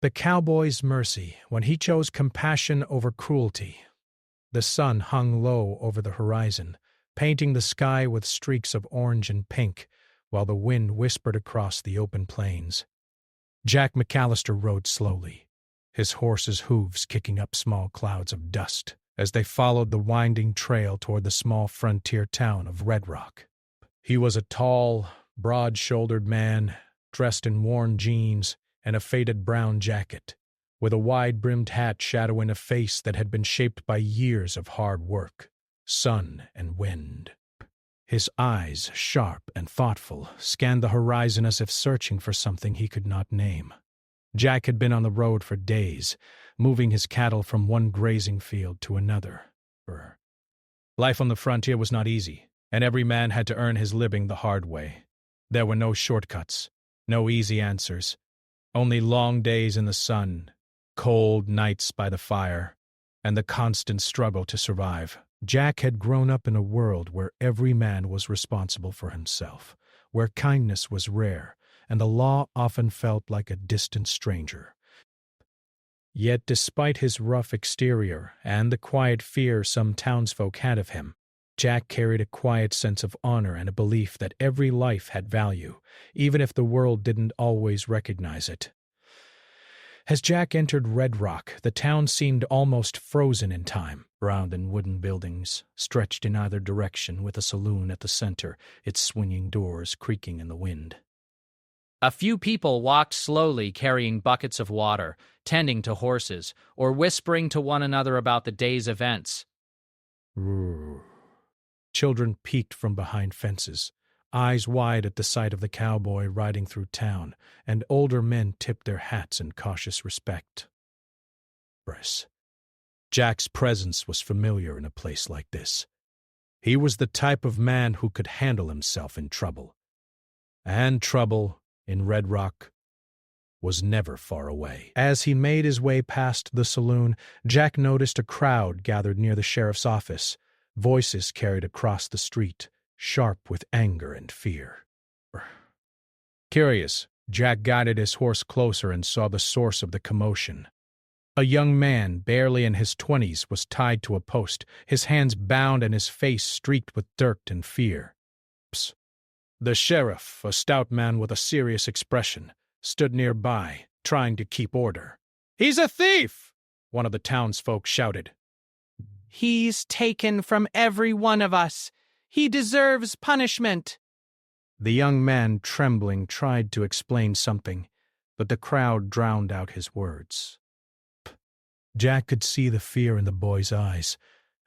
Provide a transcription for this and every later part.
The cowboy's mercy, when he chose compassion over cruelty. The sun hung low over the horizon, painting the sky with streaks of orange and pink, while the wind whispered across the open plains. Jack McAllister rode slowly, his horse's hooves kicking up small clouds of dust as they followed the winding trail toward the small frontier town of Red Rock. He was a tall, broad-shouldered man, dressed in worn jeans and a faded brown jacket, with a wide-brimmed hat shadowing a face that had been shaped by years of hard work, sun, and wind. His eyes, sharp and thoughtful, scanned the horizon as if searching for something he could not name. Jack had been on the road for days, moving his cattle from one grazing field to another. Life on the frontier was not easy, and every man had to earn his living the hard way. There were no shortcuts, no easy answers, only long days in the sun, cold nights by the fire, and the constant struggle to survive. Jack had grown up in a world where every man was responsible for himself, where kindness was rare, and the law often felt like a distant stranger. Yet despite his rough exterior and the quiet fear some townsfolk had of him, Jack carried a quiet sense of honor and a belief that every life had value, even if the world didn't always recognize it. As Jack entered Red Rock, the town seemed almost frozen in time. Round and wooden buildings stretched in either direction with a saloon at the center, its swinging doors creaking in the wind. A few people walked slowly carrying buckets of water, tending to horses, or whispering to one another about the day's events. Children peeked from behind fences, eyes wide at the sight of the cowboy riding through town, and older men tipped their hats in cautious respect. Jack's presence was familiar in a place like this. He was the type of man who could handle himself in trouble. And trouble, in Red Rock, was never far away. As he made his way past the saloon, Jack noticed a crowd gathered near the sheriff's office, voices carried across the street, sharp with anger and fear. Curious, Jack guided his horse closer and saw the source of the commotion. A young man, barely in his 20s, was tied to a post, his hands bound and his face streaked with dirt and fear. The sheriff, a stout man with a serious expression, stood nearby, trying to keep order. "He's a thief!" one of the townsfolk shouted. "He's taken from every one of us. He deserves punishment." The young man, trembling, tried to explain something, but the crowd drowned out his words. Jack could see the fear in the boy's eyes,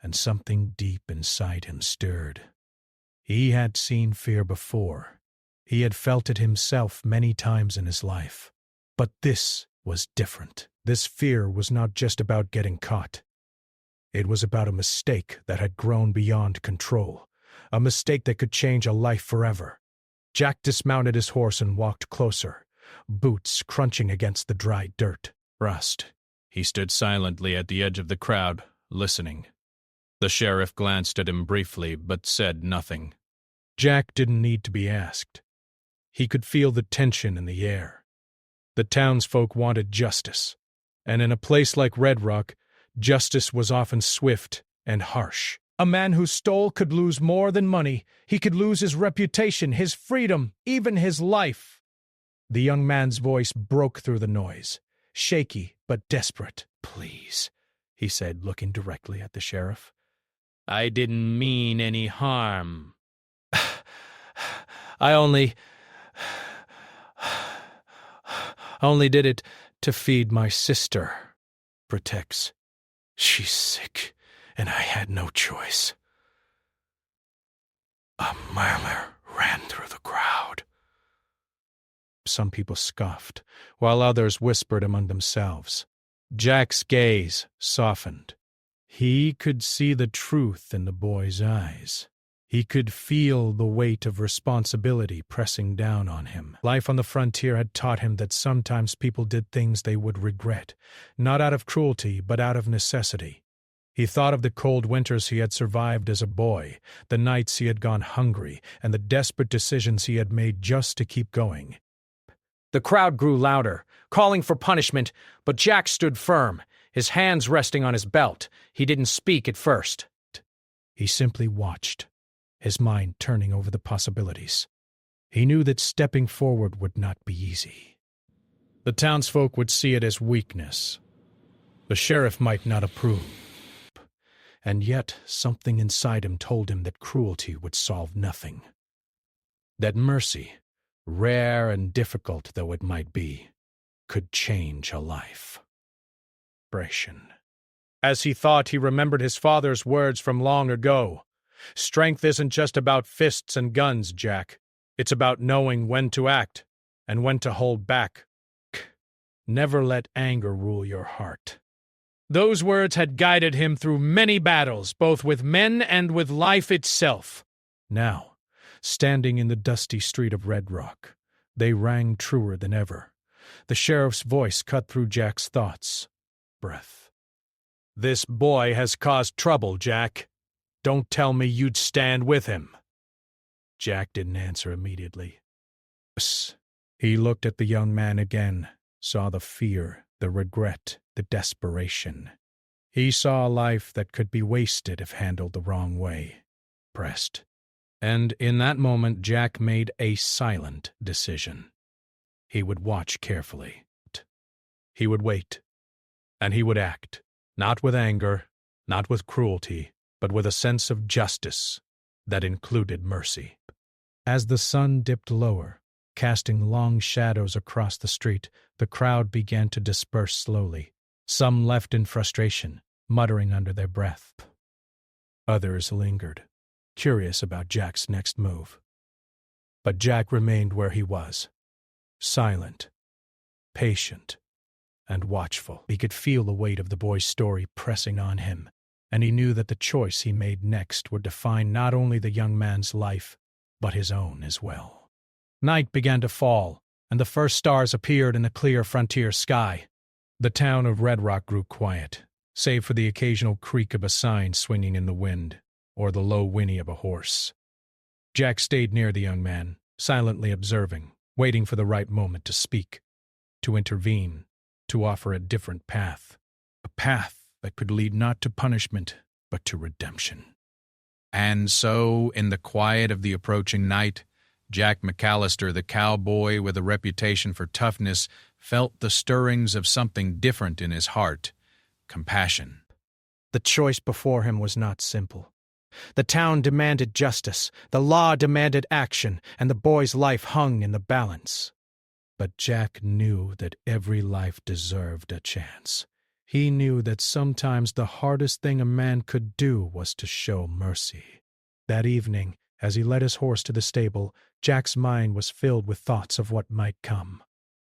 and something deep inside him stirred. He had seen fear before. He had felt it himself many times in his life. But this was different. This fear was not just about getting caught. It was about a mistake that had grown beyond control, a mistake that could change a life forever. Jack dismounted his horse and walked closer, boots crunching against the dry dirt. Rust. He stood silently at the edge of the crowd, listening. The sheriff glanced at him briefly, but said nothing. Jack didn't need to be asked. He could feel the tension in the air. The townsfolk wanted justice, and in a place like Red Rock, justice was often swift and harsh. A man who stole could lose more than money. He could lose his reputation, his freedom, even his life. The young man's voice broke through the noise, shaky but desperate. "Please," he said, looking directly at the sheriff. "I didn't mean any harm. I only did it to feed my sister. Protects. She's sick, and I had no choice." A murmur ran through the crowd. Some people scoffed, while others whispered among themselves. Jack's gaze softened. He could see the truth in the boy's eyes. He could feel the weight of responsibility pressing down on him. Life on the frontier had taught him that sometimes people did things they would regret, not out of cruelty, but out of necessity. He thought of the cold winters he had survived as a boy, the nights he had gone hungry, and the desperate decisions he had made just to keep going. The crowd grew louder, calling for punishment, but Jack stood firm, his hands resting on his belt. He didn't speak at first. He simply watched, his mind turning over the possibilities. He knew that stepping forward would not be easy. The townsfolk would see it as weakness. The sheriff might not approve. And yet something inside him told him that cruelty would solve nothing. That mercy, rare and difficult though it might be, could change a life. As he thought, he remembered his father's words from long ago. Strength isn't just about fists and guns, Jack. It's about knowing when to act and when to hold back. Never let anger rule your heart. Those words had guided him through many battles, both with men and with life itself. Now, standing in the dusty street of Red Rock, they rang truer than ever. The sheriff's voice cut through Jack's thoughts. Breath. This boy has caused trouble, Jack. Don't tell me you'd stand with him. Jack didn't answer immediately. He looked at the young man again, saw the fear, the regret, the desperation. He saw a life that could be wasted if handled the wrong way. Pressed. And in that moment, Jack made a silent decision. He would watch carefully. He would wait. And he would act, not with anger, not with cruelty, but with a sense of justice that included mercy. As the sun dipped lower, casting long shadows across the street, the crowd began to disperse slowly. Some left in frustration, muttering under their breath. Others lingered, curious about Jack's next move. But Jack remained where he was, silent, patient, and watchful. He could feel the weight of the boy's story pressing on him, and he knew that the choice he made next would define not only the young man's life, but his own as well. Night began to fall, and the first stars appeared in the clear frontier sky. The town of Red Rock grew quiet, save for the occasional creak of a sign swinging in the wind, or the low whinny of a horse. Jack stayed near the young man, silently observing, waiting for the right moment to speak, to intervene, to offer a different path. A path that could lead not to punishment, but to redemption. And so, in the quiet of the approaching night, Jack McAllister, the cowboy with a reputation for toughness, felt the stirrings of something different in his heart, compassion. The choice before him was not simple. The town demanded justice, the law demanded action, and the boy's life hung in the balance. But Jack knew that every life deserved a chance. He knew that sometimes the hardest thing a man could do was to show mercy. That evening, as he led his horse to the stable, Jack's mind was filled with thoughts of what might come.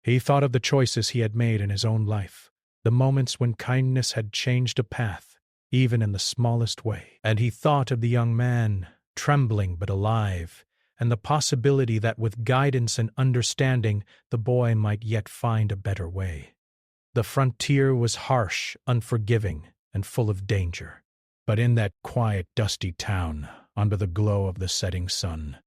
He thought of the choices he had made in his own life, the moments when kindness had changed a path, even in the smallest way. And he thought of the young man, trembling but alive, and the possibility that with guidance and understanding, the boy might yet find a better way. The frontier was harsh, unforgiving, and full of danger. But in that quiet, dusty town, under the glow of the setting sun,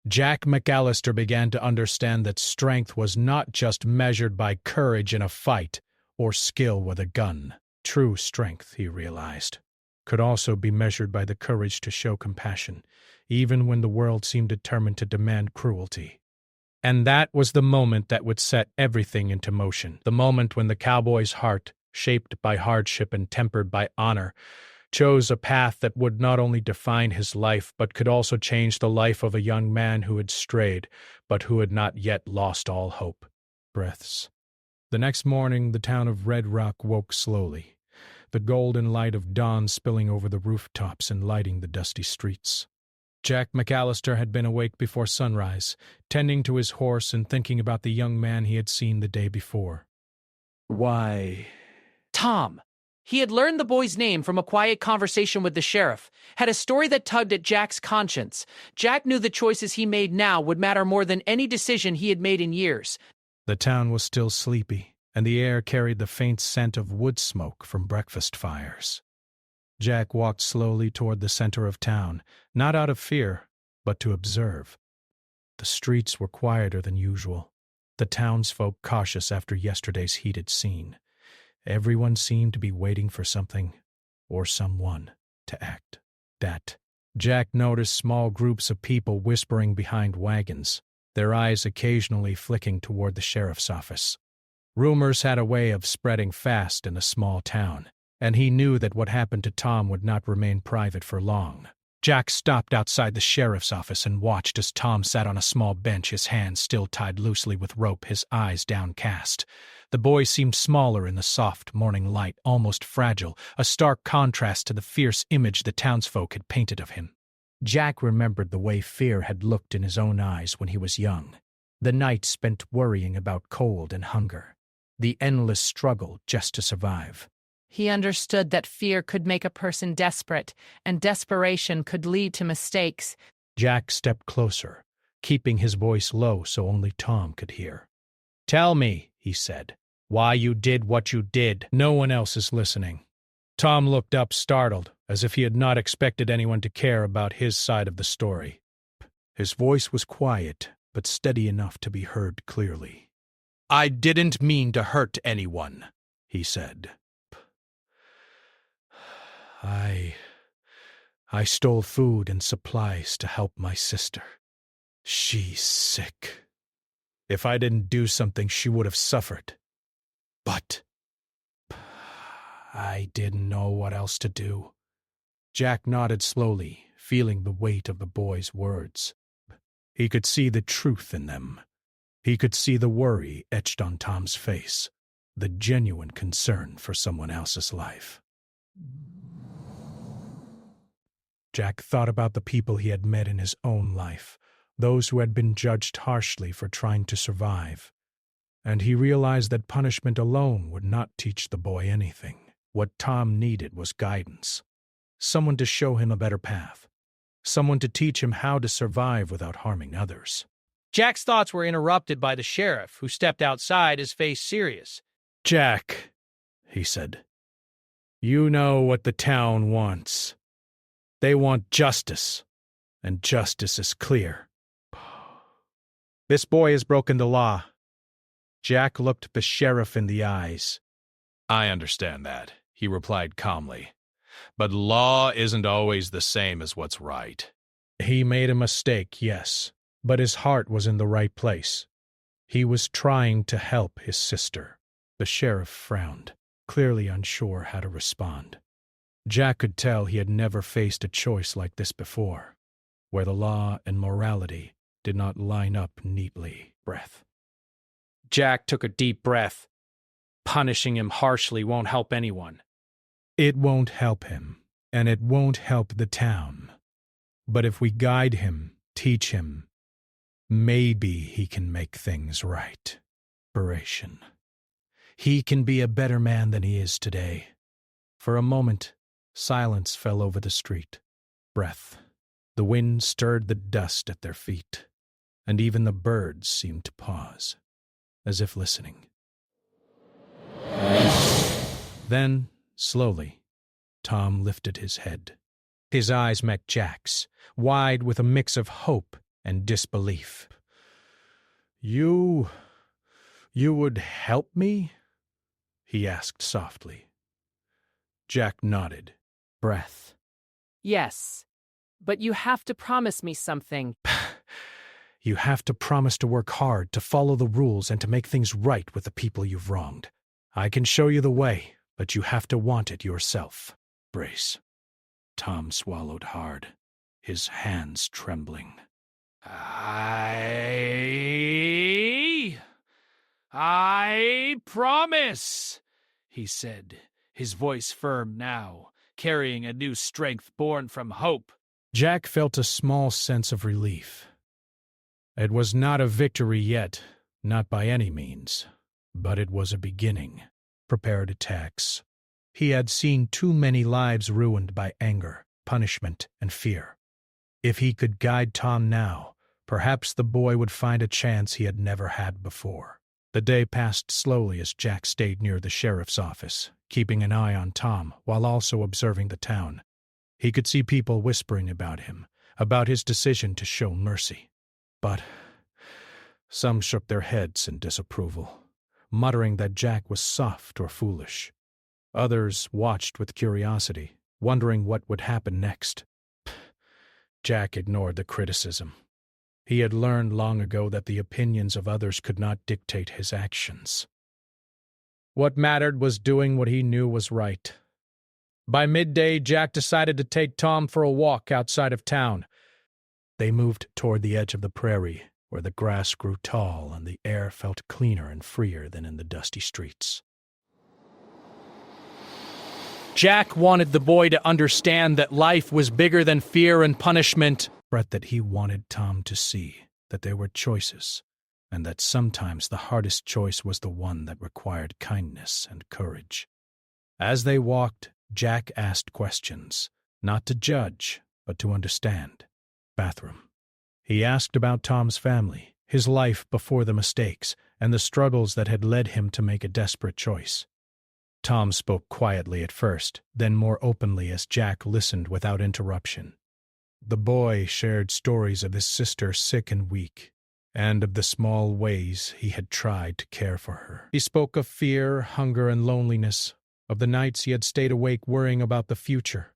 Jack McAllister began to understand that strength was not just measured by courage in a fight or skill with a gun. True strength, he realized, could also be measured by the courage to show compassion, even when the world seemed determined to demand cruelty. And that was the moment that would set everything into motion, the moment when the cowboy's heart, shaped by hardship and tempered by honor, chose a path that would not only define his life, but could also change the life of a young man who had strayed, but who had not yet lost all hope. Breaths. The next morning, the town of Red Rock woke slowly, the golden light of dawn spilling over the rooftops and lighting the dusty streets. Jack McAllister had been awake before sunrise, tending to his horse and thinking about the young man he had seen the day before. Why? Tom. He had learned the boy's name from a quiet conversation with the sheriff, had a story that tugged at Jack's conscience. Jack knew the choices he made now would matter more than any decision he had made in years. The town was still sleepy, and the air carried the faint scent of wood smoke from breakfast fires. Jack walked slowly toward the center of town, not out of fear, but to observe. The streets were quieter than usual. the townsfolk cautious after yesterday's heated scene. Everyone seemed to be waiting for something or someone to act. Jack noticed small groups of people whispering behind wagons, their eyes occasionally flicking toward the sheriff's office. Rumors had a way of spreading fast in a small town, and he knew that what happened to Tom would not remain private for long. Jack stopped outside the sheriff's office and watched as Tom sat on a small bench, his hands still tied loosely with rope, his eyes downcast. The boy seemed smaller in the soft morning light, almost fragile, a stark contrast to the fierce image the townsfolk had painted of him. Jack remembered the way fear had looked in his own eyes when he was young, the nights spent worrying about cold and hunger, the endless struggle just to survive. He understood that fear could make a person desperate, and desperation could lead to mistakes. Jack stepped closer, keeping his voice low so only Tom could hear. "Tell me," he said, "why you did what you did. No one else is listening." Tom looked up, startled, as if he had not expected anyone to care about his side of the story. His voice was quiet, but steady enough to be heard clearly. "I didn't mean to hurt anyone," he said. I stole food and supplies to help my sister. She's sick. If I didn't do something, she would have suffered. But I didn't know what else to do." Jack nodded slowly, feeling the weight of the boy's words. He could see the truth in them. He could see the worry etched on Tom's face, the genuine concern for someone else's life. Jack thought about the people he had met in his own life, those who had been judged harshly for trying to survive, and he realized that punishment alone would not teach the boy anything. What Tom needed was guidance, someone to show him a better path, someone to teach him how to survive without harming others. Jack's thoughts were interrupted by the sheriff, who stepped outside, his face serious. "Jack," he said, "you know what the town wants. They want justice, and justice is clear. This boy has broken the law." Jack looked the sheriff in the eyes. "I understand that," he replied calmly. "But law isn't always the same as what's right." He made a mistake, yes, but his heart was in the right place. He was trying to help his sister. The sheriff frowned, clearly unsure how to respond. Jack could tell he had never faced a choice like this before, where the law and morality did not line up neatly. Jack took a deep breath. Punishing him harshly won't help anyone. It won't help him, and it won't help the town. But if we guide him, teach him, maybe he can make things right. Narration. He can be a better man than he is today. For a moment, silence fell over the street. The wind stirred the dust at their feet, and even the birds seemed to pause, as if listening. Then, slowly, Tom lifted his head. His eyes met Jack's, wide with a mix of hope and disbelief. You would help me?" he asked softly. Jack nodded. "Yes, but you have to promise me something." "You have to promise to work hard, to follow the rules, and to make things right with the people you've wronged. I can show you the way, but you have to want it yourself." Tom swallowed hard, his hands trembling. I promise," he said, his voice firm now, carrying a new strength born from hope. Jack felt a small sense of relief. It was not a victory yet, not by any means, but it was a beginning. Prepared attacks. He had seen too many lives ruined by anger, punishment, and fear. If he could guide Tom now, perhaps the boy would find a chance he had never had before. The day passed slowly as Jack stayed near the sheriff's office, keeping an eye on Tom while also observing the town. He could see people whispering about him, about his decision to show mercy. But Some shook their heads in disapproval, muttering that Jack was soft or foolish. Others watched with curiosity, wondering what would happen next. Jack ignored the criticism. He had learned long ago that the opinions of others could not dictate his actions. What mattered was doing what he knew was right. By midday, Jack decided to take Tom for a walk outside of town. They moved toward the edge of the prairie, where the grass grew tall and the air felt cleaner and freer than in the dusty streets. Jack wanted the boy to understand that life was bigger than fear and punishment. That he wanted Tom to see that there were choices, and that sometimes the hardest choice was the one that required kindness and courage. As they walked, Jack asked questions, not to judge, but to understand. Bathroom. He asked about Tom's family, his life before the mistakes, and the struggles that had led him to make a desperate choice. Tom spoke quietly at first, then more openly as Jack listened without interruption. The boy shared stories of his sister sick and weak, and of the small ways he had tried to care for her. He spoke of fear, hunger, and loneliness, of the nights he had stayed awake worrying about the future.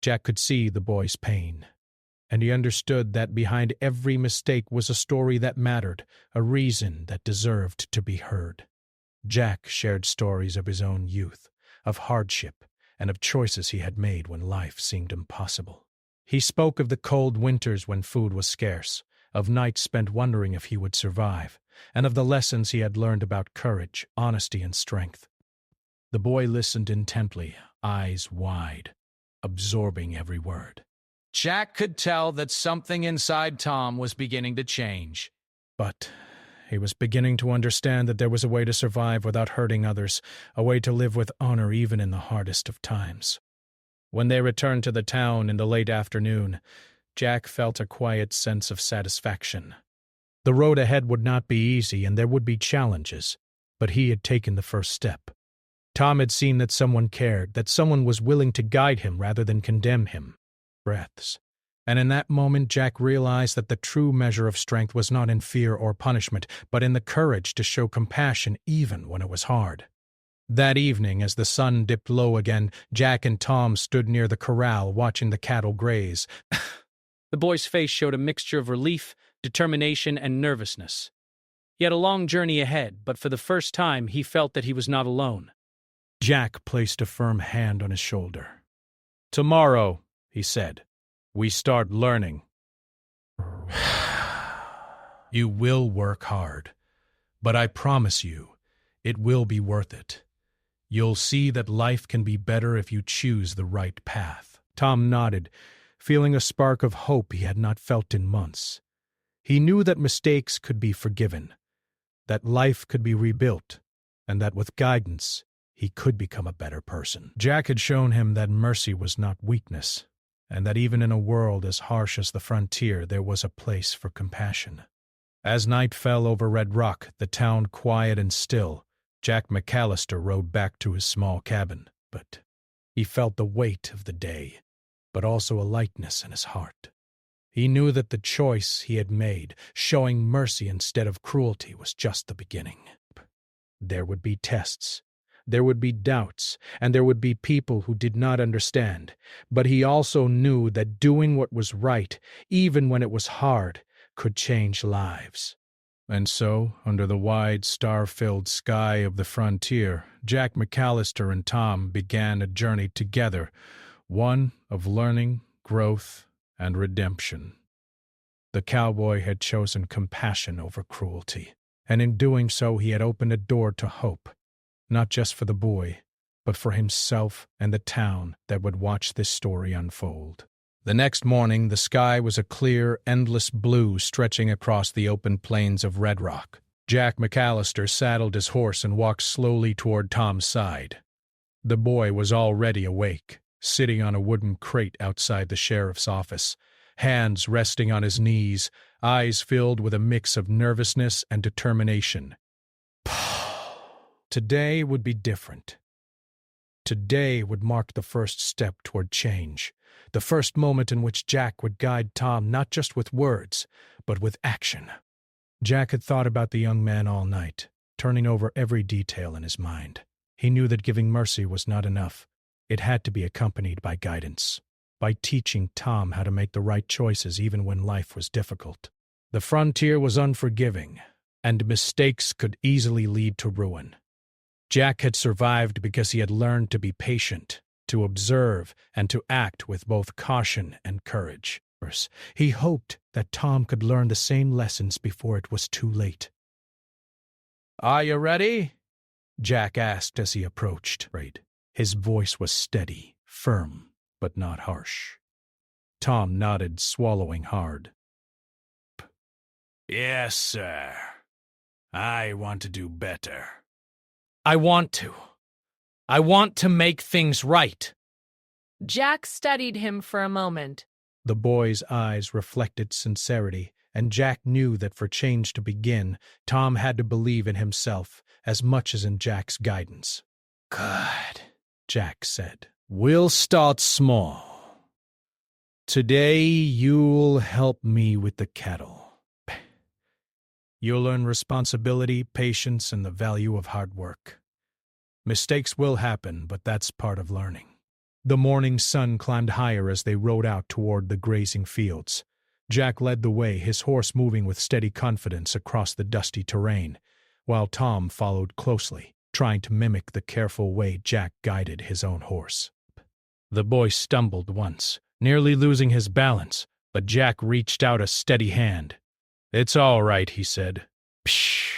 Jack could see the boy's pain, and he understood that behind every mistake was a story that mattered, a reason that deserved to be heard. Jack shared stories of his own youth, of hardship, and of choices he had made when life seemed impossible. He spoke of the cold winters when food was scarce, of nights spent wondering if he would survive, and of the lessons he had learned about courage, honesty, and strength. The boy listened intently, eyes wide, absorbing every word. Jack could tell that something inside Tom was beginning to change. But he was beginning to understand that there was a way to survive without hurting others, a way to live with honor even in the hardest of times. When they returned to the town in the late afternoon, Jack felt a quiet sense of satisfaction. The road ahead would not be easy and there would be challenges, but he had taken the first step. Tom had seen that someone cared, that someone was willing to guide him rather than condemn him. Breaths. And in that moment, Jack realized that the true measure of strength was not in fear or punishment, but in the courage to show compassion even when it was hard. That evening, as the sun dipped low again, Jack and Tom stood near the corral watching the cattle graze. The boy's face showed a mixture of relief, determination, and nervousness. He had a long journey ahead, but for the first time he felt that he was not alone. Jack placed a firm hand on his shoulder. "Tomorrow," he said, "we start learning. You will work hard, but I promise you, it will be worth it. You'll see that life can be better if you choose the right path." Tom nodded, feeling a spark of hope he had not felt in months. He knew that mistakes could be forgiven, that life could be rebuilt, and that with guidance, he could become a better person. Jack had shown him that mercy was not weakness, and that even in a world as harsh as the frontier, there was a place for compassion. As night fell over Red Rock, the town quiet and still, Jack McAllister rode back to his small cabin, but he felt the weight of the day, but also a lightness in his heart. He knew that the choice he had made, showing mercy instead of cruelty, was just the beginning. There would be tests, there would be doubts, and there would be people who did not understand, but he also knew that doing what was right, even when it was hard, could change lives. And so, under the wide, star-filled sky of the frontier, Jack McAllister and Tom began a journey together, one of learning, growth, and redemption. The cowboy had chosen compassion over cruelty, and in doing so he had opened a door to hope, not just for the boy, but for himself and the town that would watch this story unfold. The next morning, the sky was a clear, endless blue stretching across the open plains of Red Rock. Jack McAllister saddled his horse and walked slowly toward Tom's side. The boy was already awake, sitting on a wooden crate outside the sheriff's office, hands resting on his knees, eyes filled with a mix of nervousness and determination. Today would be different. Today would mark the first step toward change, the first moment in which Jack would guide Tom not just with words, but with action. Jack had thought about the young man all night, turning over every detail in his mind. He knew that giving mercy was not enough. It had to be accompanied by guidance, by teaching Tom how to make the right choices even when life was difficult. The frontier was unforgiving, and mistakes could easily lead to ruin. Jack had survived because he had learned to be patient, to observe, and to act with both caution and courage. He hoped that Tom could learn the same lessons before it was too late. "Are you ready?" Jack asked as he approached. His voice was steady, firm, but not harsh. Tom nodded, swallowing hard. "Yes, sir. I want to do better." I want to. I want to make things right. Jack studied him for a moment. The boy's eyes reflected sincerity, and Jack knew that for change to begin, Tom had to believe in himself as much as in Jack's guidance. "Good," Jack said. "We'll start small. Today you'll help me with the cattle. You'll learn responsibility, patience, and the value of hard work. Mistakes will happen, but that's part of learning." The morning sun climbed higher as they rode out toward the grazing fields. Jack led the way, his horse moving with steady confidence across the dusty terrain, while Tom followed closely, trying to mimic the careful way Jack guided his own horse. The boy stumbled once, nearly losing his balance, but Jack reached out a steady hand. "It's all right," he said. Psh!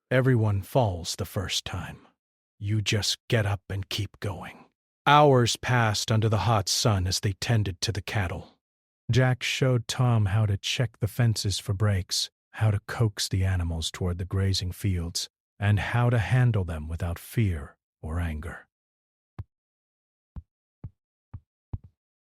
Everyone falls the first time. You just get up and keep going. Hours passed under the hot sun as they tended to the cattle. Jack showed Tom how to check the fences for breaks, how to coax the animals toward the grazing fields, and how to handle them without fear or anger.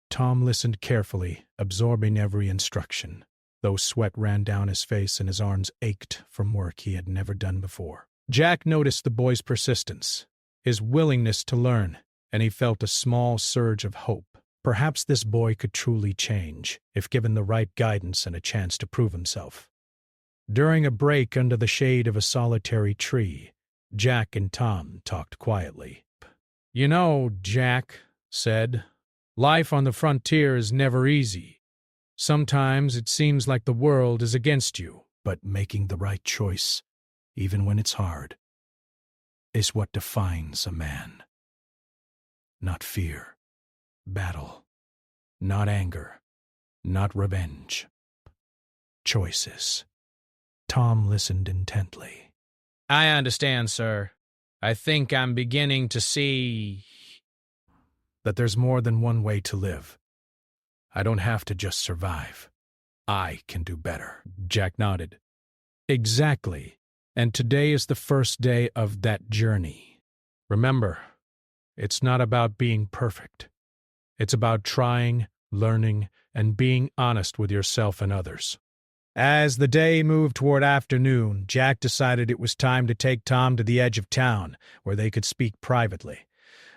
Tom listened carefully, absorbing every instruction, though sweat ran down his face and his arms ached from work he had never done before. Jack noticed the boy's persistence, his willingness to learn, and he felt a small surge of hope. Perhaps this boy could truly change, if given the right guidance and a chance to prove himself. During a break under the shade of a solitary tree, Jack and Tom talked quietly. "You know," Jack said, "life on the frontier is never easy. Sometimes it seems like the world is against you." But making the right choice, even when it's hard, is what defines a man. Not fear, battle, not anger, not revenge. Choices. Tom listened intently. "I understand, sir. I think I'm beginning to see that there's more than one way to live. I don't have to just survive. I can do better." Jack nodded. "Exactly. And today is the first day of that journey. Remember, it's not about being perfect. It's about trying, learning, and being honest with yourself and others." As the day moved toward afternoon, Jack decided it was time to take Tom to the edge of town, where they could speak privately.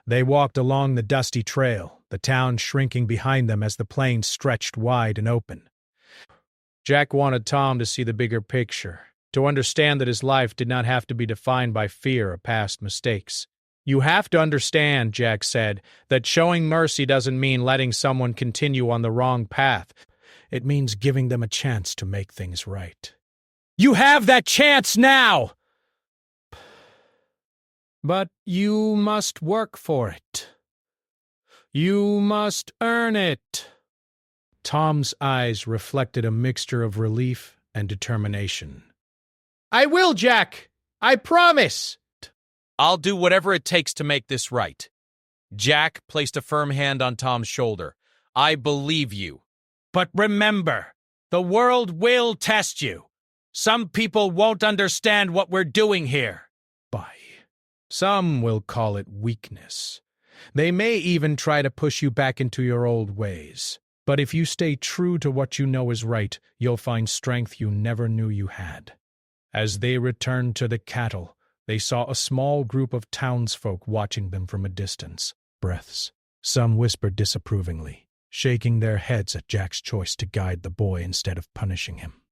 They walked along the dusty trail, the town shrinking behind them as the plains stretched wide and open. Jack wanted Tom to see the bigger picture, to understand that his life did not have to be defined by fear or past mistakes. "You have to understand," Jack said, "that showing mercy doesn't mean letting someone continue on the wrong path. It means giving them a chance to make things right." "You have that chance now!" "But you must work for it. You must earn it." Tom's eyes reflected a mixture of relief and determination. "I will, Jack! I promise!" "I'll do whatever it takes to make this right." Jack placed a firm hand on Tom's shoulder. "I believe you. But remember, the world will test you. Some people won't understand what we're doing here." Some will call it weakness. They may even try to push you back into your old ways. But if you stay true to what you know is right, you'll find strength you never knew you had. As they returned to the cattle, they saw a small group of townsfolk watching them from a distance. Breaths. Some whispered disapprovingly, shaking their heads at Jack's choice to guide the boy instead of punishing him.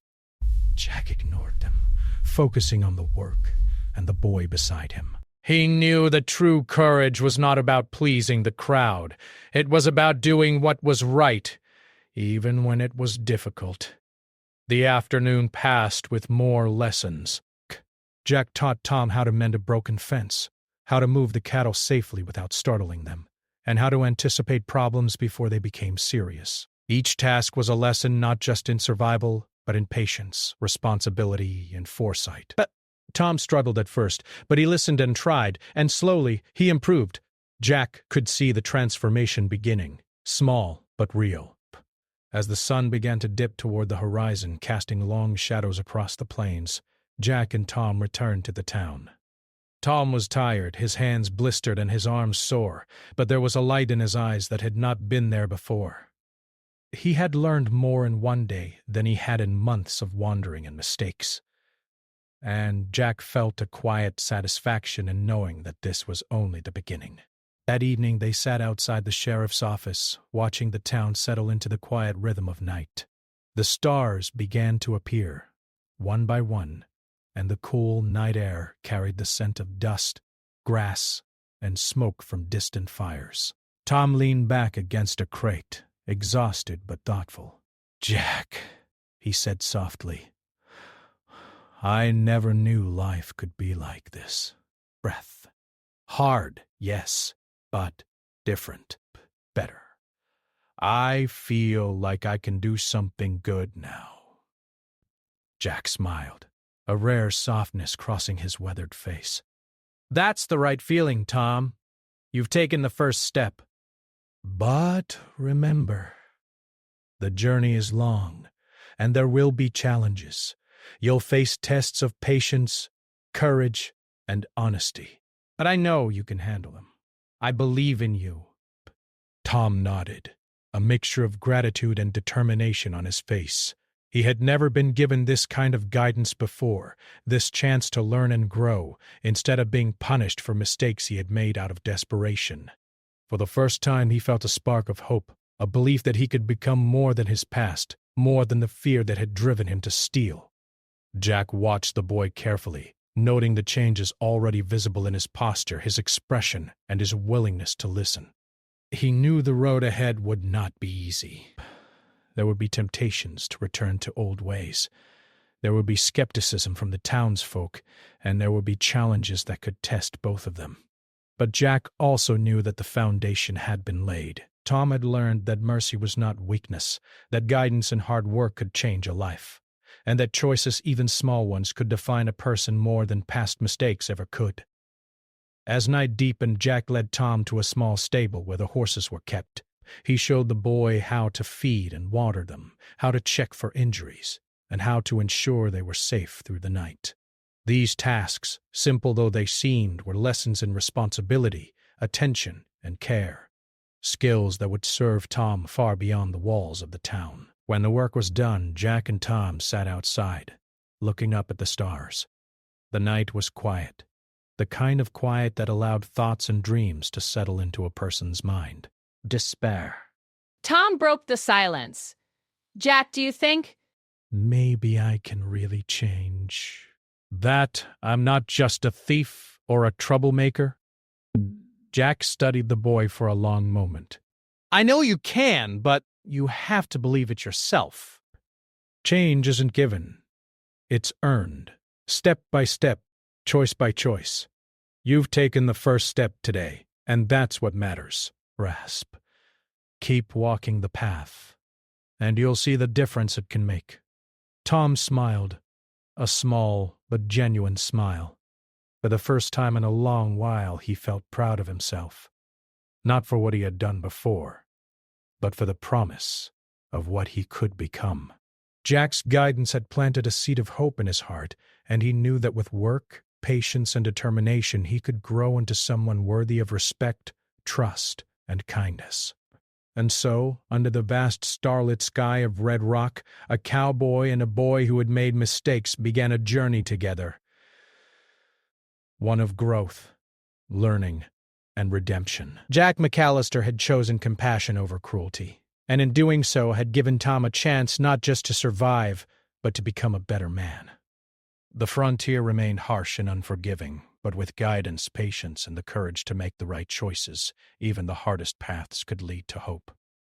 Jack ignored them, focusing on the work and the boy beside him. He knew that true courage was not about pleasing the crowd. It was about doing what was right, even when it was difficult. The afternoon passed with more lessons. Jack taught Tom how to mend a broken fence, how to move the cattle safely without startling them, and how to anticipate problems before they became serious. Each task was a lesson not just in survival, but in patience, responsibility, and foresight. Tom struggled at first, but he listened and tried, and slowly he improved. Jack could see the transformation beginning, small but real. As the sun began to dip toward the horizon, casting long shadows across the plains, Jack and Tom returned to the town. Tom was tired, his hands blistered and his arms sore, but there was a light in his eyes that had not been there before. He had learned more in one day than he had in months of wandering and mistakes. And Jack felt a quiet satisfaction in knowing that this was only the beginning. That evening they sat outside the sheriff's office, watching the town settle into the quiet rhythm of night. The stars began to appear, one by one, and the cool night air carried the scent of dust, grass, and smoke from distant fires. Tom leaned back against a crate, exhausted but thoughtful. "Jack," he said softly, "I never knew life could be like this. Breath. Hard, yes, but different, better. I feel like I can do something good now." Jack smiled, a rare softness crossing his weathered face. "That's the right feeling, Tom. You've taken the first step." "But remember, the journey is long, and there will be challenges. You'll face tests of patience, courage, and honesty. But I know you can handle them. I believe in you." Tom nodded, a mixture of gratitude and determination on his face. He had never been given this kind of guidance before, this chance to learn and grow, instead of being punished for mistakes he had made out of desperation. For the first time he felt a spark of hope, a belief that he could become more than his past, more than the fear that had driven him to steal. Jack watched the boy carefully, noting the changes already visible in his posture, his expression, and his willingness to listen. He knew the road ahead would not be easy. There would be temptations to return to old ways. There would be skepticism from the townsfolk, and there would be challenges that could test both of them. But Jack also knew that the foundation had been laid. Tom had learned that mercy was not weakness, that guidance and hard work could change a life, and that choices, even small ones, could define a person more than past mistakes ever could. As night deepened, Jack led Tom to a small stable where the horses were kept. He showed the boy how to feed and water them, how to check for injuries, and how to ensure they were safe through the night. These tasks, simple though they seemed, were lessons in responsibility, attention, and care, skills that would serve Tom far beyond the walls of the town. When the work was done, Jack and Tom sat outside, looking up at the stars. The night was quiet, the kind of quiet that allowed thoughts and dreams to settle into a person's mind. Despair. Tom broke the silence. "Jack, do you think—" "Maybe I can really change." "That I'm not just a thief or a troublemaker?" Jack studied the boy for a long moment. "I know you can, but you have to believe it yourself." "Change isn't given. It's earned, step by step, choice by choice. You've taken the first step today, and that's what matters." Rasp. "Keep walking the path, and you'll see the difference it can make." Tom smiled, a small but genuine smile. For the first time in a long while, he felt proud of himself. Not for what he had done before, but for the promise of what he could become. Jack's guidance had planted a seed of hope in his heart, and he knew that with work, patience, and determination he could grow into someone worthy of respect, trust, and kindness. And so, under the vast starlit sky of Red Rock, a cowboy and a boy who had made mistakes began a journey together. One of growth, learning, and redemption. Jack McAllister had chosen compassion over cruelty, and in doing so had given Tom a chance not just to survive, but to become a better man. The frontier remained harsh and unforgiving, but with guidance, patience, and the courage to make the right choices, even the hardest paths could lead to hope.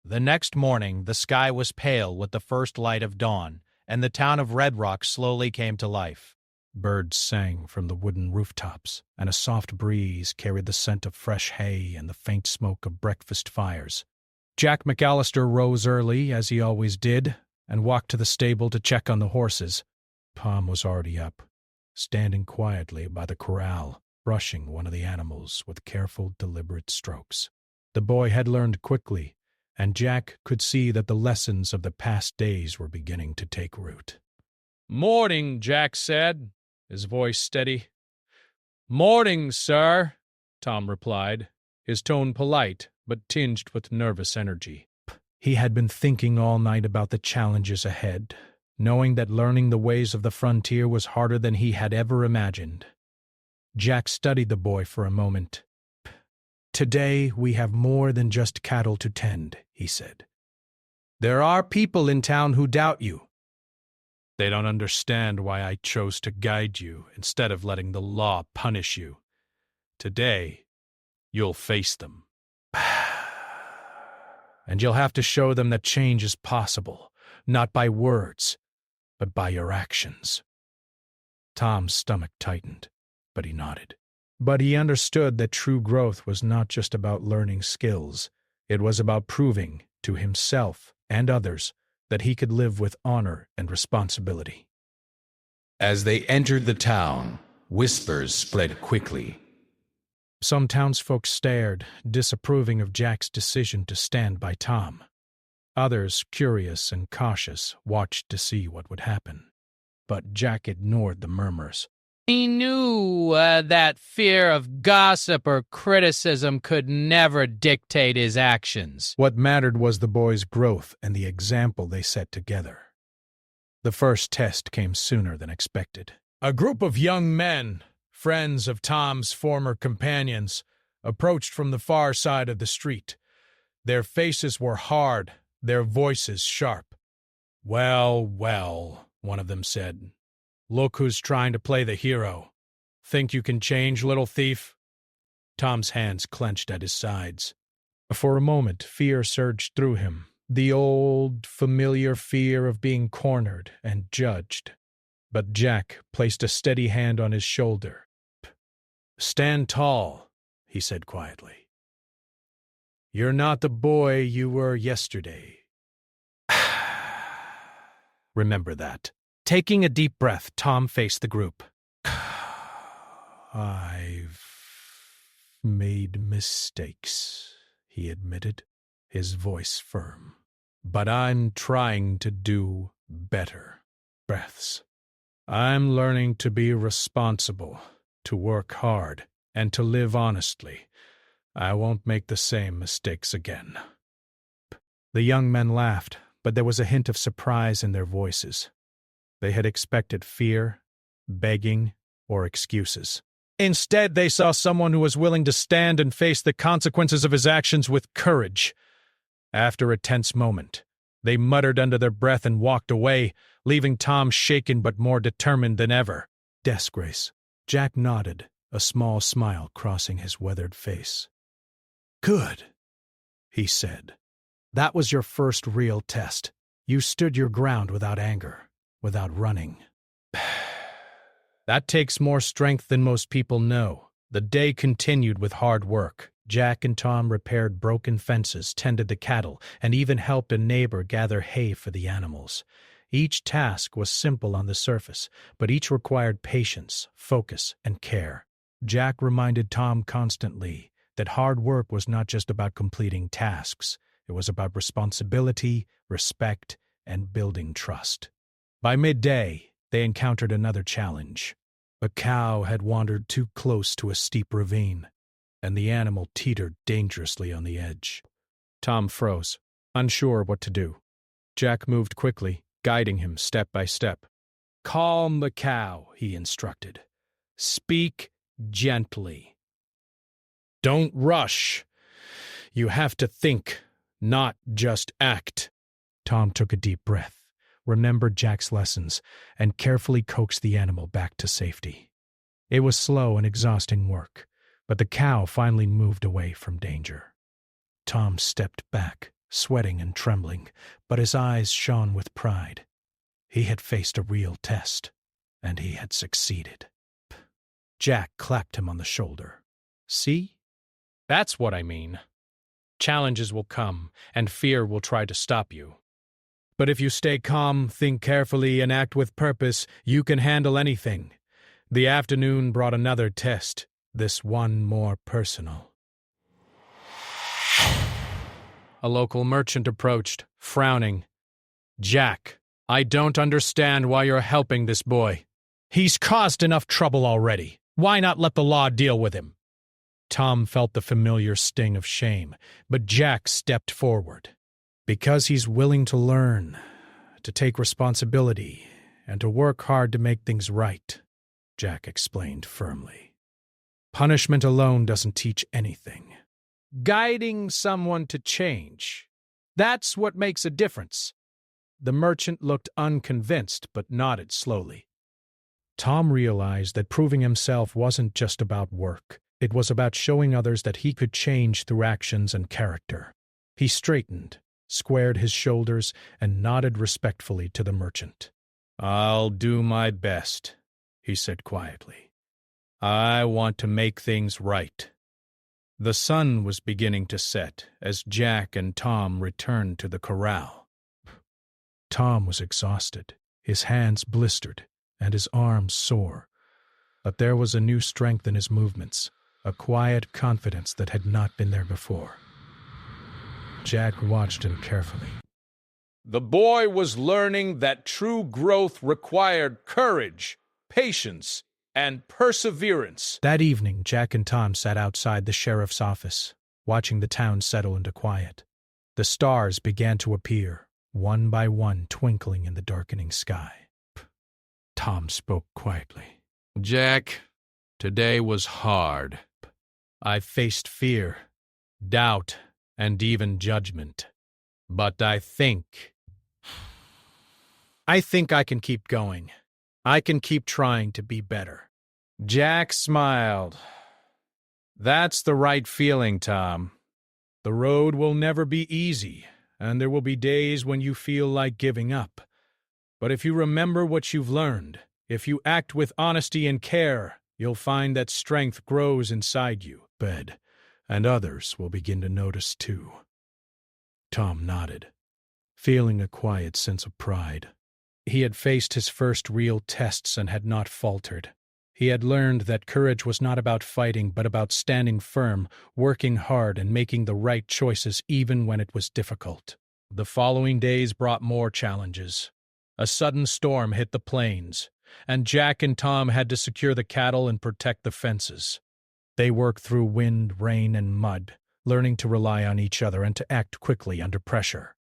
The next morning, the sky was pale with the first light of dawn, and the town of Red Rock slowly came to life. Birds sang from the wooden rooftops, and a soft breeze carried the scent of fresh hay and the faint smoke of breakfast fires. Jack McAllister rose early, as he always did, and walked to the stable to check on the horses. Tom was already up, standing quietly by the corral, brushing one of the animals with careful, deliberate strokes. The boy had learned quickly, and Jack could see that the lessons of the past days were beginning to take root. "Morning," Jack said, his voice steady. "Morning, sir," Tom replied, his tone polite but tinged with nervous energy. He had been thinking all night about the challenges ahead, knowing that learning the ways of the frontier was harder than he had ever imagined. Jack studied the boy for a moment. "Today we have more than just cattle to tend," he said. "There are people in town who doubt you. They don't understand why I chose to guide you instead of letting the law punish you. Today, you'll face them. And you'll have to show them that change is possible, not by words, but by your actions." Tom's stomach tightened, but he nodded. But he understood that true growth was not just about learning skills. It was about proving to himself and others that he could live with honor and responsibility. As they entered the town, whispers spread quickly. Some townsfolk stared, disapproving of Jack's decision to stand by Tom. Others, curious and cautious, watched to see what would happen. But Jack ignored the murmurs. He knew that fear of gossip or criticism could never dictate his actions. What mattered was the boys' growth and the example they set together. The first test came sooner than expected. A group of young men, friends of Tom's former companions, approached from the far side of the street. Their faces were hard, their voices sharp. "Well, well," one of them said. "Look who's trying to play the hero. Think you can change, little thief?" Tom's hands clenched at his sides. For a moment, fear surged through him, the old, familiar fear of being cornered and judged. But Jack placed a steady hand on his shoulder. "Stand tall," he said quietly. "You're not the boy you were yesterday. Remember that." Taking a deep breath, Tom faced the group. "I've made mistakes," he admitted, his voice firm. "But I'm trying to do better." Breaths. "I'm learning to be responsible, to work hard, and to live honestly. I won't make the same mistakes again." The young men laughed, but there was a hint of surprise in their voices. They had expected fear, begging, or excuses. Instead, they saw someone who was willing to stand and face the consequences of his actions with courage. After a tense moment, they muttered under their breath and walked away, leaving Tom shaken but more determined than ever. "Disgrace." Jack nodded, a small smile crossing his weathered face. "Good," he said. "That was your first real test. You stood your ground without anger. Without running." "That takes more strength than most people know." The day continued with hard work. Jack and Tom repaired broken fences, tended the cattle, and even helped a neighbor gather hay for the animals. Each task was simple on the surface, but each required patience, focus, and care. Jack reminded Tom constantly that hard work was not just about completing tasks. It was about responsibility, respect, and building trust. By midday, they encountered another challenge. A cow had wandered too close to a steep ravine, and the animal teetered dangerously on the edge. Tom froze, unsure what to do. Jack moved quickly, guiding him step by step. "Calm the cow," he instructed. "Speak gently. Don't rush. You have to think, not just act." Tom took a deep breath. remembered Jack's lessons, and carefully coaxed the animal back to safety. It was slow and exhausting work, but the cow finally moved away from danger. Tom stepped back, sweating and trembling, but his eyes shone with pride. He had faced a real test, and he had succeeded. Jack clapped him on the shoulder. See? That's what I mean. Challenges will come, and fear will try to stop you. But if you stay calm, think carefully, and act with purpose, you can handle anything. The afternoon brought another test, this one more personal. A local merchant approached, frowning. "Jack, I don't understand why you're helping this boy. He's caused enough trouble already. Why not let the law deal with him?" Tom felt the familiar sting of shame, but Jack stepped forward. "Because he's willing to learn, to take responsibility, and to work hard to make things right," Jack explained firmly. "Punishment alone doesn't teach anything. Guiding someone to change, that's what makes a difference." The merchant looked unconvinced but nodded slowly. Tom realized that proving himself wasn't just about work. It was about showing others that he could change through actions and character. He straightened, squared his shoulders, and nodded respectfully to the merchant. "I'll do my best," he said quietly. "I want to make things right." The sun was beginning to set as Jack and Tom returned to the corral. Tom was exhausted, his hands blistered, and his arms sore. But there was a new strength in his movements, a quiet confidence that had not been there before. Jack watched him carefully. The boy was learning that true growth required courage, patience, and perseverance. That evening, Jack and Tom sat outside the sheriff's office, watching the town settle into quiet. The stars began to appear, one by one twinkling in the darkening sky. Tom spoke quietly. "Jack, today was hard. I faced fear, doubt, and even judgment. But I think I can keep going. I can keep trying to be better." Jack smiled. "That's the right feeling, Tom. The road will never be easy, and there will be days when you feel like giving up. But if you remember what you've learned, if you act with honesty and care, you'll find that strength grows inside you, and others will begin to notice too." Tom nodded, feeling a quiet sense of pride. He had faced his first real tests and had not faltered. He had learned that courage was not about fighting, but about standing firm, working hard, and making the right choices even when it was difficult. The following days brought more challenges. A sudden storm hit the plains, and Jack and Tom had to secure the cattle and protect the fences. They worked through wind, rain, and mud, learning to rely on each other and to act quickly under pressure.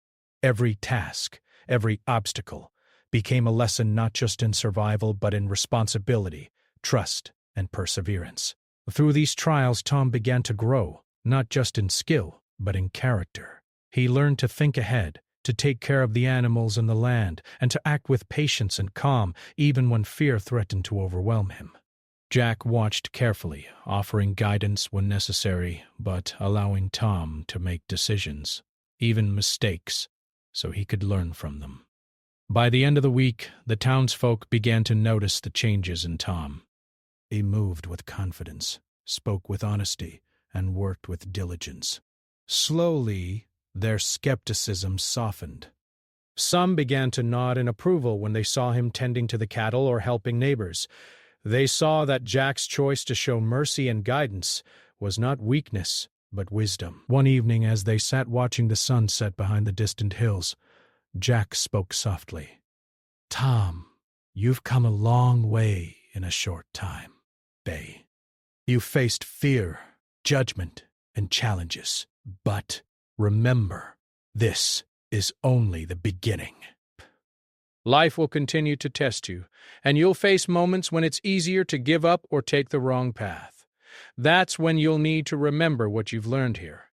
Every task, every obstacle, became a lesson not just in survival but in responsibility, trust, and perseverance. Through these trials, Tom began to grow, not just in skill, but in character. He learned to think ahead, to take care of the animals and the land, and to act with patience and calm, even when fear threatened to overwhelm him. Jack watched carefully, offering guidance when necessary, but allowing Tom to make decisions, even mistakes, so he could learn from them. By the end of the week, the townsfolk began to notice the changes in Tom. He moved with confidence, spoke with honesty, and worked with diligence. Slowly, their skepticism softened. Some began to nod in approval when they saw him tending to the cattle or helping neighbors. They saw that Jack's choice to show mercy and guidance was not weakness, but wisdom. One evening, as they sat watching the sun set behind the distant hills, Jack spoke softly. "Tom, you've come a long way in a short time. You faced fear, judgment, and challenges. But remember, this is only the beginning." Life will continue to test you, and you'll face moments when it's easier to give up or take the wrong path. That's when you'll need to remember what you've learned here.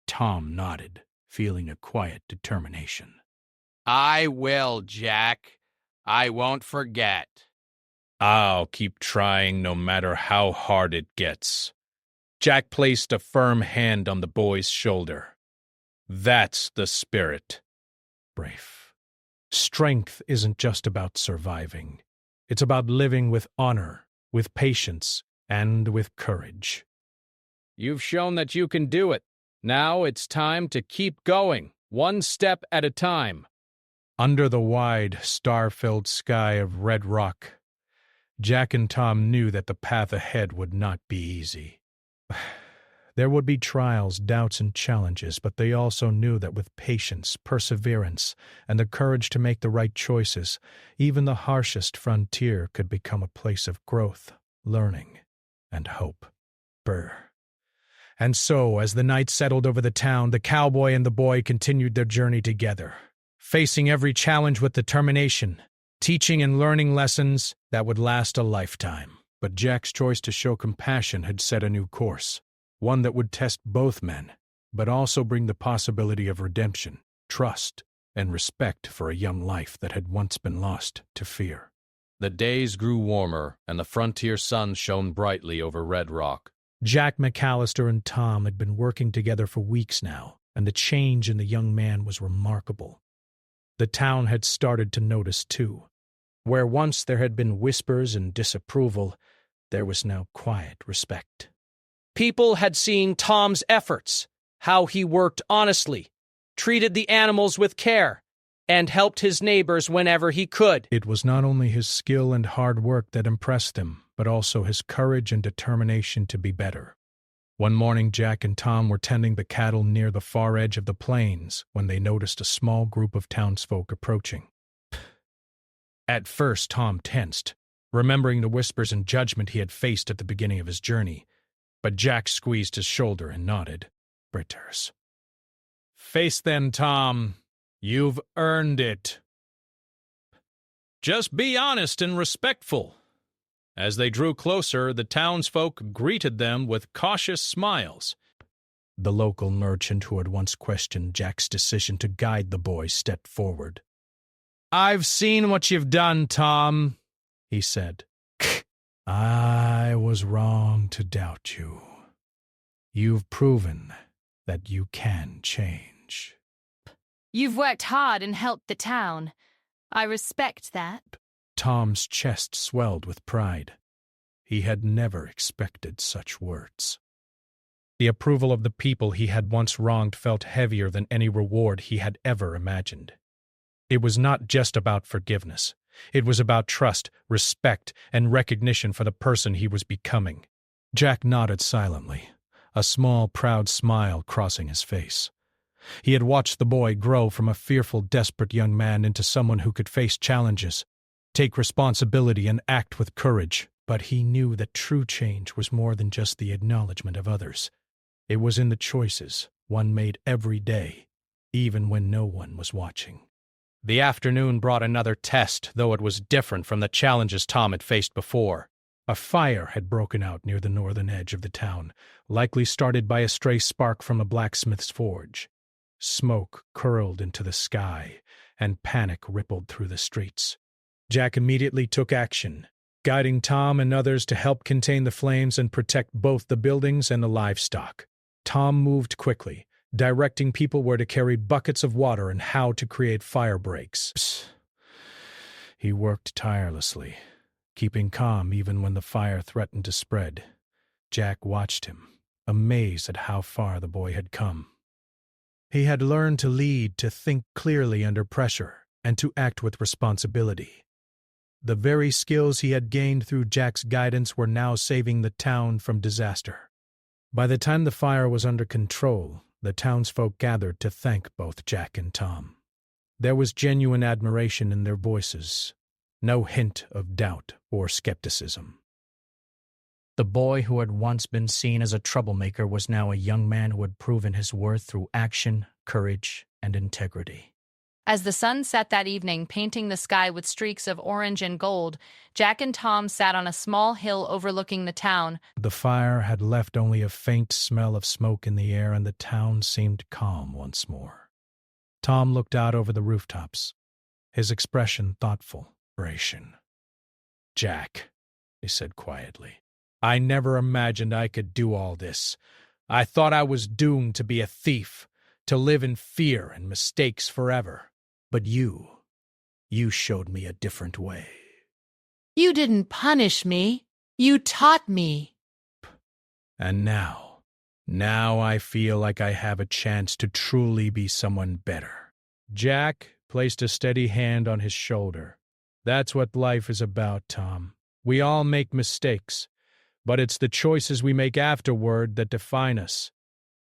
Tom nodded, feeling a quiet determination. I will, Jack. I won't forget. I'll keep trying no matter how hard it gets. Jack placed a firm hand on the boy's shoulder. That's the spirit. Brave. Strength isn't just about surviving. It's about living with honor, with patience, and with courage. You've shown that you can do it. Now it's time to keep going, one step at a time. Under the wide, star-filled sky of red rock, Jack and Tom knew that the path ahead would not be easy. There would be trials, doubts, and challenges, but they also knew that with patience, perseverance, and the courage to make the right choices, even the harshest frontier could become a place of growth, learning, and hope. Brr. And so, as the night settled over the town, the cowboy and the boy continued their journey together, facing every challenge with determination, teaching and learning lessons that would last a lifetime. But Jack's choice to show compassion had set a new course, one that would test both men, but also bring the possibility of redemption, trust, and respect for a young life that had once been lost to fear. The days grew warmer, and the frontier sun shone brightly over Red Rock. Jack McAllister and Tom had been working together for weeks now, and the change in the young man was remarkable. The town had started to notice, too. Where once there had been whispers and disapproval, there was now quiet respect. People had seen Tom's efforts, how he worked honestly, treated the animals with care, and helped his neighbors whenever he could. It was not only his skill and hard work that impressed them, but also his courage and determination to be better. One morning, Jack and Tom were tending the cattle near the far edge of the plains when they noticed a small group of townsfolk approaching. At first, Tom tensed, remembering the whispers and judgment he had faced at the beginning of his journey. But Jack squeezed his shoulder and nodded. Britters. Face them, Tom. You've earned it. Just be honest and respectful. As they drew closer, the townsfolk greeted them with cautious smiles. The local merchant who had once questioned Jack's decision to guide the boy stepped forward. I've seen what you've done, Tom, he said. I was wrong to doubt you. You've proven that you can change. You've worked hard and helped the town. I respect that. Tom's chest swelled with pride. He had never expected such words. The approval of the people he had once wronged felt heavier than any reward he had ever imagined. It was not just about forgiveness. It was about trust, respect, and recognition for the person he was becoming. Jack nodded silently, a small, proud smile crossing his face. He had watched the boy grow from a fearful, desperate young man into someone who could face challenges, take responsibility, and act with courage. But he knew that true change was more than just the acknowledgement of others. It was in the choices one made every day, even when no one was watching. The afternoon brought another test, though it was different from the challenges Tom had faced before. A fire had broken out near the northern edge of the town, likely started by a stray spark from a blacksmith's forge. Smoke curled into the sky, and panic rippled through the streets. Jack immediately took action, guiding Tom and others to help contain the flames and protect both the buildings and the livestock. Tom moved quickly, directing people where to carry buckets of water and how to create fire breaks. He worked tirelessly, keeping calm even when the fire threatened to spread. Jack watched him, amazed at how far the boy had come. He had learned to lead, to think clearly under pressure, and to act with responsibility. The very skills he had gained through Jack's guidance were now saving the town from disaster. By the time the fire was under control, the townsfolk gathered to thank both Jack and Tom. There was genuine admiration in their voices, no hint of doubt or skepticism. The boy who had once been seen as a troublemaker was now a young man who had proven his worth through action, courage, and integrity. As the sun set that evening, painting the sky with streaks of orange and gold, Jack and Tom sat on a small hill overlooking the town. The fire had left only a faint smell of smoke in the air, and the town seemed calm once more. Tom looked out over the rooftops, his expression thoughtful. Narration. Jack, he said quietly, I never imagined I could do all this. I thought I was doomed to be a thief, to live in fear and mistakes forever. But you showed me a different way. You didn't punish me. You taught me. And now I feel like I have a chance to truly be someone better. Jack placed a steady hand on his shoulder. That's what life is about, Tom. We all make mistakes, but it's the choices we make afterward that define us.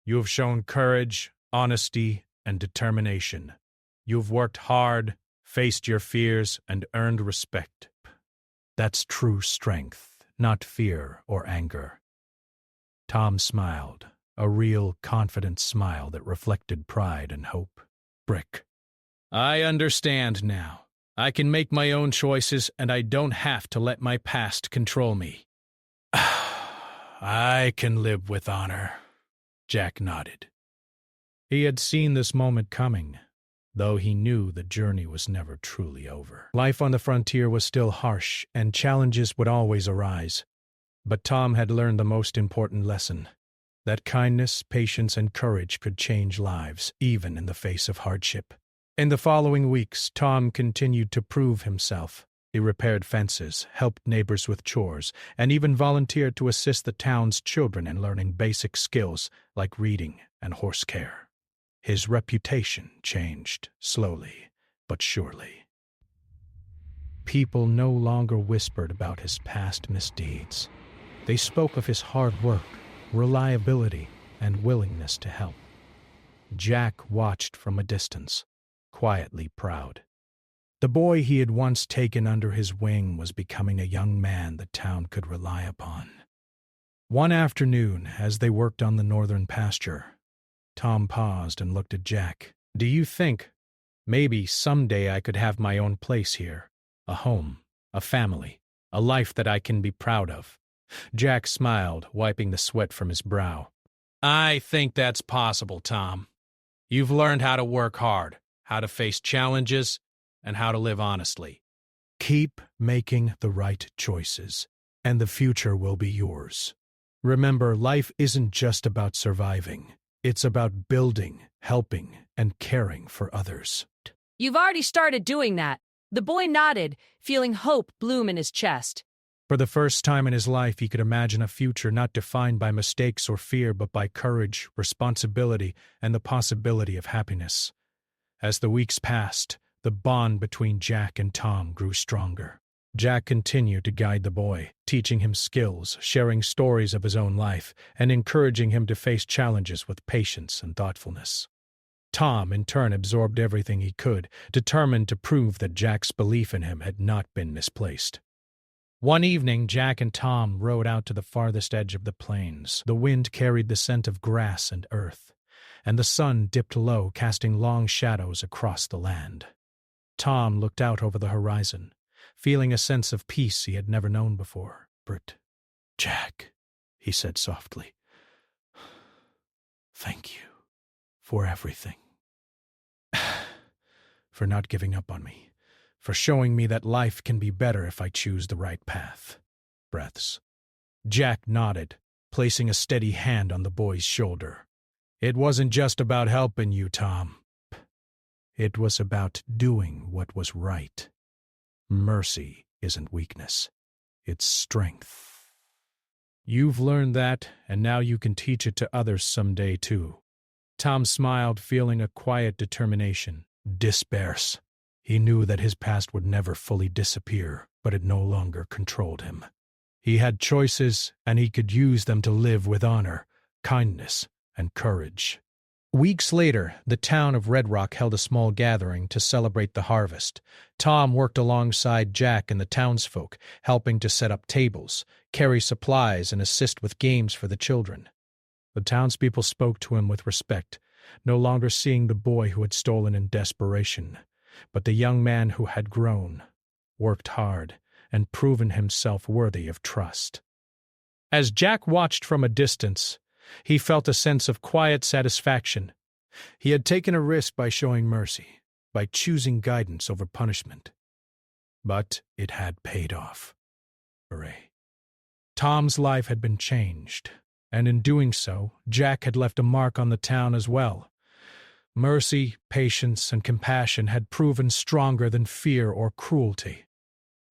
You have shown courage, honesty, and determination. You've worked hard, faced your fears, and earned respect. That's true strength, not fear or anger. Tom smiled, a real, confident smile that reflected pride and hope. Brick. I understand now. I can make my own choices, and I don't have to let my past control me. I can live with honor. Jack nodded. He had seen this moment coming, though he knew the journey was never truly over. Life on the frontier was still harsh, and challenges would always arise. But Tom had learned the most important lesson, that kindness, patience, and courage could change lives, even in the face of hardship. In the following weeks, Tom continued to prove himself. He repaired fences, helped neighbors with chores, and even volunteered to assist the town's children in learning basic skills like reading and horse care. His reputation changed slowly but surely. People no longer whispered about his past misdeeds. They spoke of his hard work, reliability, and willingness to help. Jack watched from a distance, quietly proud. The boy he had once taken under his wing was becoming a young man the town could rely upon. One afternoon, as they worked on the northern pasture, Tom paused and looked at Jack. Do you think maybe someday I could have my own place here? A home, a family, a life that I can be proud of? Jack smiled, wiping the sweat from his brow. I think that's possible, Tom. You've learned how to work hard, how to face challenges, and how to live honestly. Keep making the right choices, and the future will be yours. Remember, life isn't just about surviving. It's about building, helping, and caring for others. You've already started doing that. The boy nodded, feeling hope bloom in his chest. For the first time in his life, he could imagine a future not defined by mistakes or fear, but by courage, responsibility, and the possibility of happiness. As the weeks passed, the bond between Jack and Tom grew stronger. Jack continued to guide the boy, teaching him skills, sharing stories of his own life, and encouraging him to face challenges with patience and thoughtfulness. Tom, in turn, absorbed everything he could, determined to prove that Jack's belief in him had not been misplaced. One evening, Jack and Tom rode out to the farthest edge of the plains. The wind carried the scent of grass and earth, and the sun dipped low, casting long shadows across the land. Tom looked out over the horizon, feeling a sense of peace he had never known before. Jack, he said softly, thank you for everything. For not giving up on me. For showing me that life can be better if I choose the right path. Breaths. Jack nodded, placing a steady hand on the boy's shoulder. It wasn't just about helping you, Tom. It was about doing what was right. Mercy isn't weakness. It's strength. You've learned that, and now you can teach it to others someday, too. Tom smiled, feeling a quiet determination. Disperse. He knew that his past would never fully disappear, but it no longer controlled him. He had choices, and he could use them to live with honor, kindness, and courage. Weeks later, the town of Red Rock held a small gathering to celebrate the harvest. Tom worked alongside Jack and the townsfolk, helping to set up tables, carry supplies, and assist with games for the children. The townspeople spoke to him with respect, no longer seeing the boy who had stolen in desperation, but the young man who had grown, worked hard, and proven himself worthy of trust. As Jack watched from a distance, he felt a sense of quiet satisfaction. He had taken a risk by showing mercy, by choosing guidance over punishment. But it had paid off. Hooray. Tom's life had been changed, and in doing so, Jack had left a mark on the town as well. Mercy, patience, and compassion had proven stronger than fear or cruelty.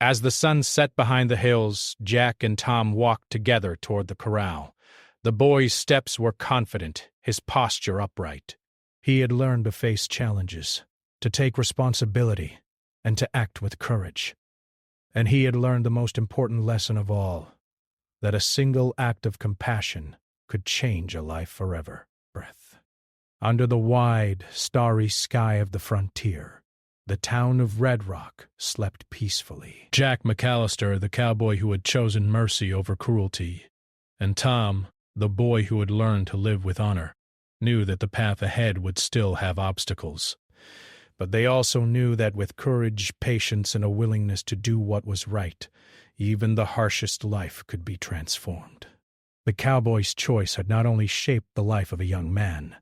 As the sun set behind the hills, Jack and Tom walked together toward the corral. The boy's steps were confident, his posture upright. He had learned to face challenges, to take responsibility, and to act with courage. And he had learned the most important lesson of all, that a single act of compassion could change a life forever. Breath. Under the wide, starry sky of the frontier, the town of Red Rock slept peacefully. Jack McAllister, the cowboy who had chosen mercy over cruelty, and Tom, the boy who had learned to live with honor, knew that the path ahead would still have obstacles. But they also knew that with courage, patience, and a willingness to do what was right, even the harshest life could be transformed. The cowboy's choice had not only shaped the life of a young man,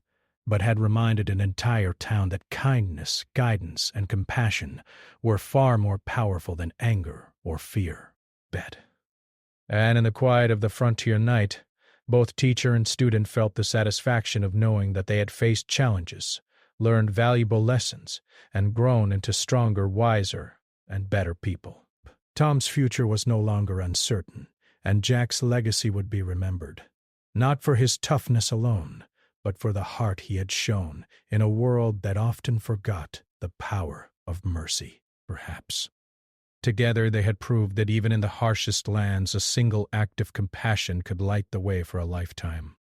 but had reminded an entire town that kindness, guidance, and compassion were far more powerful than anger or fear. Bet. And in the quiet of the frontier night, both teacher and student felt the satisfaction of knowing that they had faced challenges, learned valuable lessons, and grown into stronger, wiser, and better people. Tom's future was no longer uncertain, and Jack's legacy would be remembered, not for his toughness alone, but for the heart he had shown in a world that often forgot the power of mercy, perhaps. Together they had proved that even in the harshest lands, a single act of compassion could light the way for a lifetime.